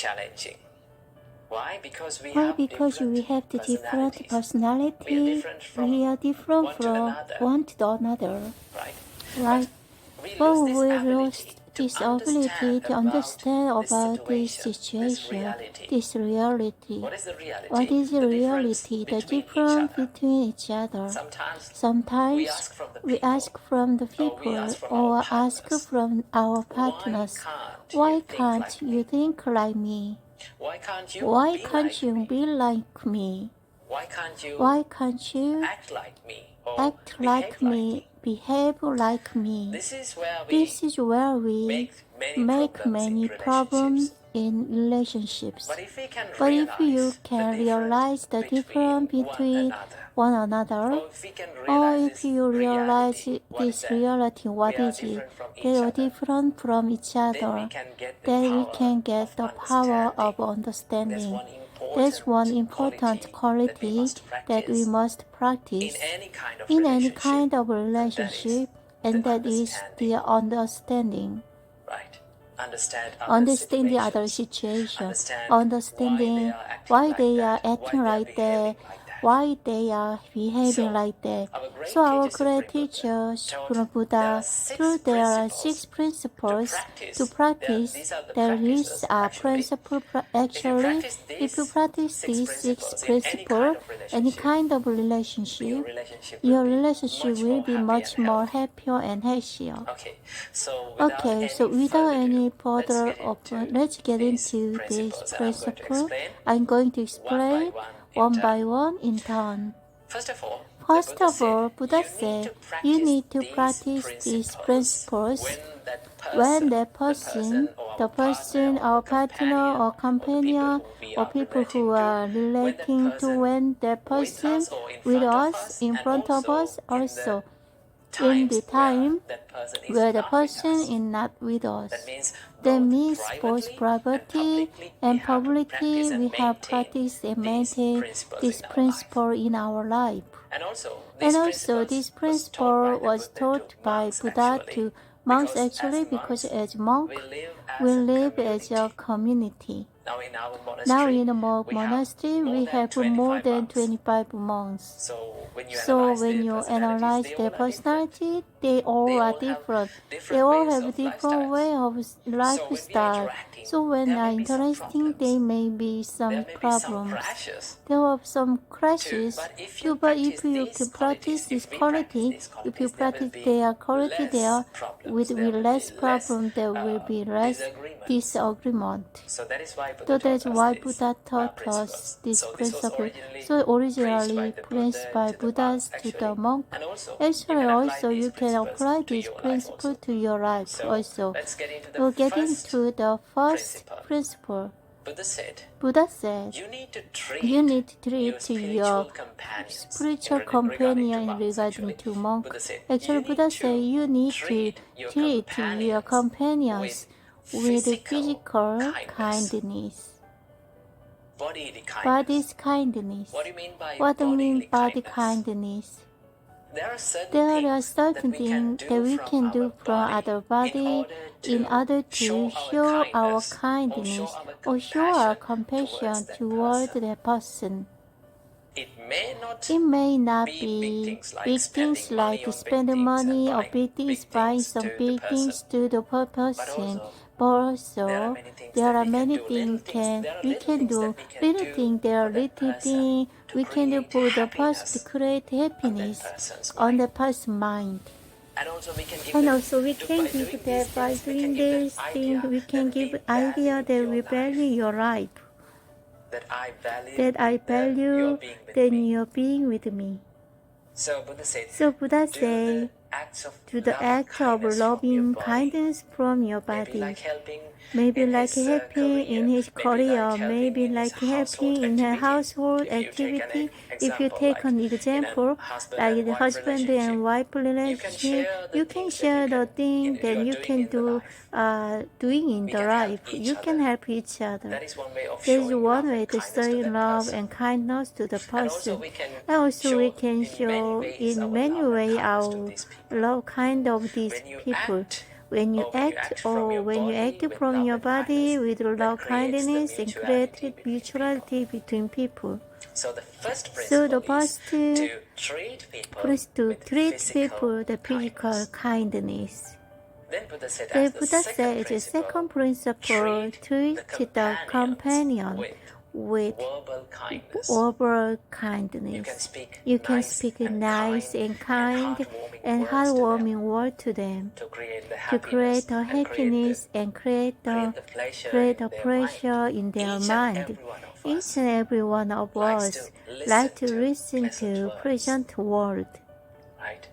challenging. Why? Because we Why? have Because we have the different personality. We are different from one to another. Right? But we lose this ability to understand about this situation, this reality. What is the reality? The difference between each other. Sometimes we ask from the people or ask from our partners, why can't you think like me? Why can't you be like me? Why can't you act like me? Behave like me. This is where we make many problems in relationships. But if you can realize the difference between one another, or if you realize this reality, what is it? They are different from each other, then we can get the power of understanding. That's one important quality that we must practice in any kind of relationship, and that is the understanding. Understand the other situation, understanding why they are acting like that, why they are behaving like that. So our great teachers from Buddha, through their 6 principles to practice, there is a principle. Actually, if you practice these 6 principles, any kind of relationship, your relationship will be much more happier and healthier. Okay, so without any further open, let's get into this principle. I'm going to explain one by one in turn. First of all, Buddha said you need to practice these principles when the person, our partner or companion, or people who are relating to when the person with us, in front of us, also in the time where the person is not with us. That means both privately and publicly we have practiced and maintained this principle in our life. And also this principle was taught by Buddha to monks actually, because as monk we live as a community. Now in the monastery we have more than 25 monks. So when you analyze their personality, they all are different. They all have different way of lifestyle. So when they are interesting, there may be some problems. There are some crashes. But if you can practice this quality, if you practice their quality there, with less problem, there will be less disagreement. So that's why Buddha taught us this principle. So originally preached by Buddhas to the monk. Actually also you can apply this principle to your life also. We'll get into the first principle. Buddha said, you need to treat your spiritual companion regarding to monk. Actually, Buddha said you need to treat your companions with physical kindness. Body's kindness. What do you mean body kindness? There are certain things that we can do from other body in order to show our kindness or show our compassion toward the person. It may not be big things like spending money or big things, buying some big things to the person, but also there are many things we can do. Little things, there are little things we can do for the person to create happiness on the person's mind. And also we can give that by doing this thing, we can give idea that we value your life. That I value that you're being with me. So Buddha said, do the act of loving kindness from your body. Maybe like helping in his career, maybe like helping in a household activity. If you take an example, like the husband and wife relationship, you can share the thing that you can do, doing in the life. You can help each other. That is one way to show love and kindness to the person. And also we can show in many ways our love kind of these people. when you act from your body with love, kindness, and create mutuality between people. So the first So the principle is first to treat people is to with treat physical people the physical kindness. kindness. Then Buddha said, The as the Buddha second said the principle, second principle, treat the companion with verbal kindness. verbal You can kindness. speak You can nice speak and nice and kind and heartwarming words to them to create the to create a happiness happiness and create the a pleasure in their mind. Each and every one of us like to listen to pleasant words. Right?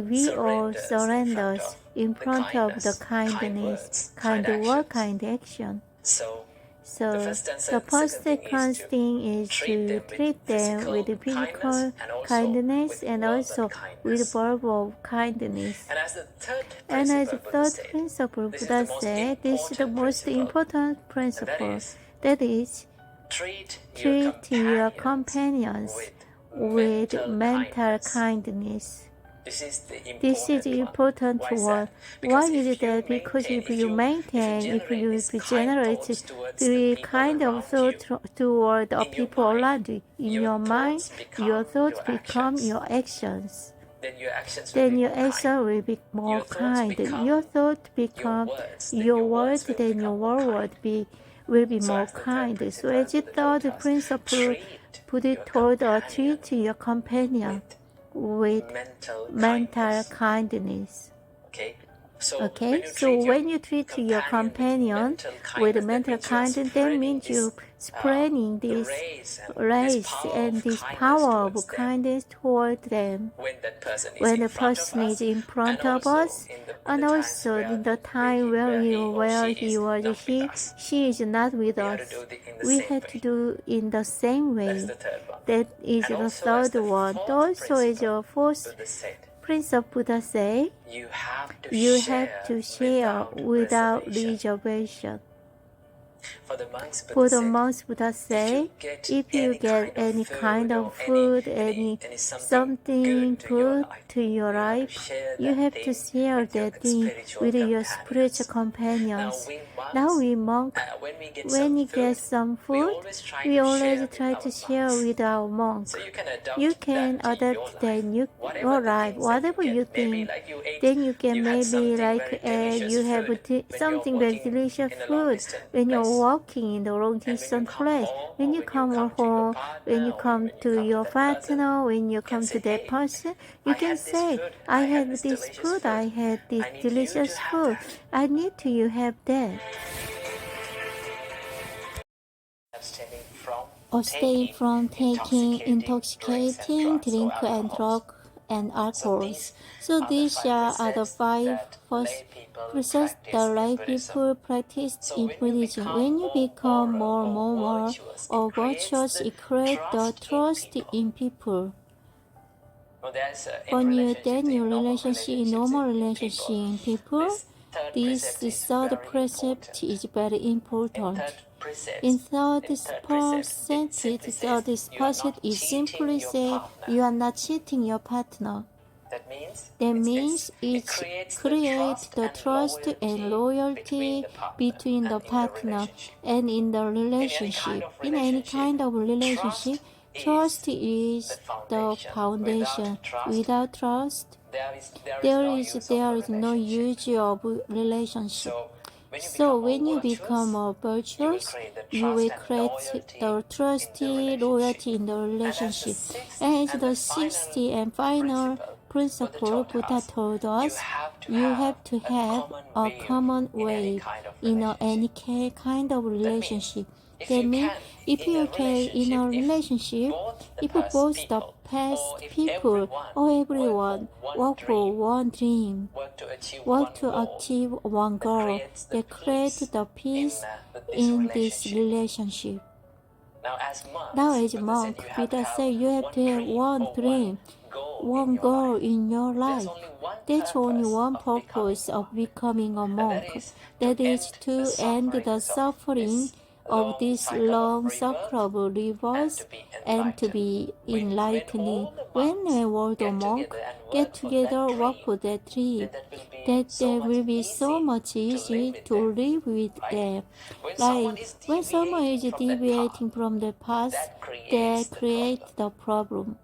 We all surrender in front of the kindness, kind word, kind action. So So the first thing is to treat them with physical kindness and also with verbal kindness. And as the And as the third principle, Buddha said, this is the most important principle. That is, treat treat your companions with mental kindness. This is the important one. Why is that? Because if you generate the kind of thought toward the people around you, in your mind, your thoughts become your actions. Then your action will be more kind. Your thought become your words, then your word will be more kind. So as the third principle, put it toward or treat your companion with mental kindness. Okay, so when you treat your companion with mental kindness, that means you're spreading this race and this power of kindness toward them. When the person is in front of us, and also in the time where she is not with us, we have to do in the same way. That is the third one. Also, as your fourth Prince of Buddha say, you have to share without reservation. For the monks, Buddha say, if you get any kind of food, something put to your life, you have to share that thing with your spiritual companions. Now we monk, when we get some food, we always try to share with our monk. You can adapt then your life, whatever you think. Then you can maybe you have something very delicious food when you're walking in the long distance place. When you come home, when you come to your partner, when you come to that person, you can say, I had this food, I had this delicious food. I need you have that. Abstain from taking intoxicating drink and drug and alcohols. So these are the 5 first precepts that lay people practice in Buddhism. When you become more virtuous, it creates the trust in people. When you then your relationship, normal relationship in people, this third precept is very important. In third percent is simply say you are not cheating your partner. That means it creates the trust and loyalty between the partner and in the relationship. In any kind of relationship, trust is the foundation. Without trust, there is no use of relationship. So when you become more virtuous, you will create the trust, loyalty in the relationship. And as the sixth and final principle, Buddha told us, you have to have a common way in any kind of relationship. That means if you can in a relationship, if both the past people or everyone work for one dream, work to achieve one goal, they create the peace in this relationship. Now as monk, Buddha said you have to have one dream, one goal in your life. That's only one purpose of becoming a monk. That is to end the suffering of this long cycle of rebirth and to be enlightened. When a world of monks get together, work for that dream, that they will be so much easy to live with them. Like when someone is deviating from the path, that creates the problem.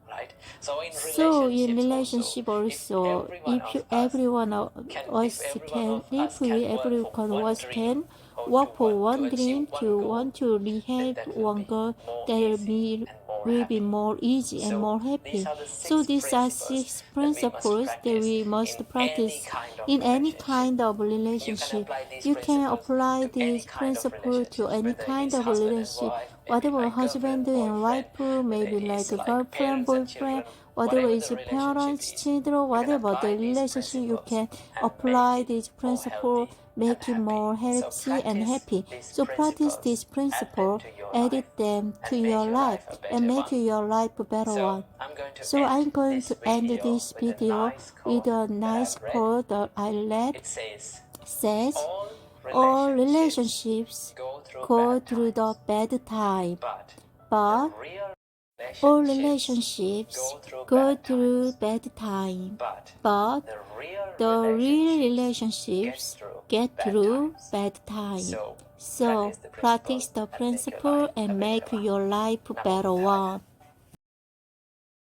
So in relationship also, if every one of us can, if we every one of us can work for one dream to want to have one goal, that will be more easy and more happy. So these are 6 principles that we must practice in any kind of relationship. You can apply these principles to any kind of relationship, whatever husband and wife, maybe like a girlfriend, boyfriend, whatever is parents, children, whatever the relationship, you can apply this principle, make it more healthy and happy. So practice this principle, edit them to your life, and make your life a better one. So I'm going to end this video with a nice quote that I read. It says, all relationships go through the bad time, but all relationships go through bad time, but the real relationships get through bad time. So practice the principle and make your life a better one.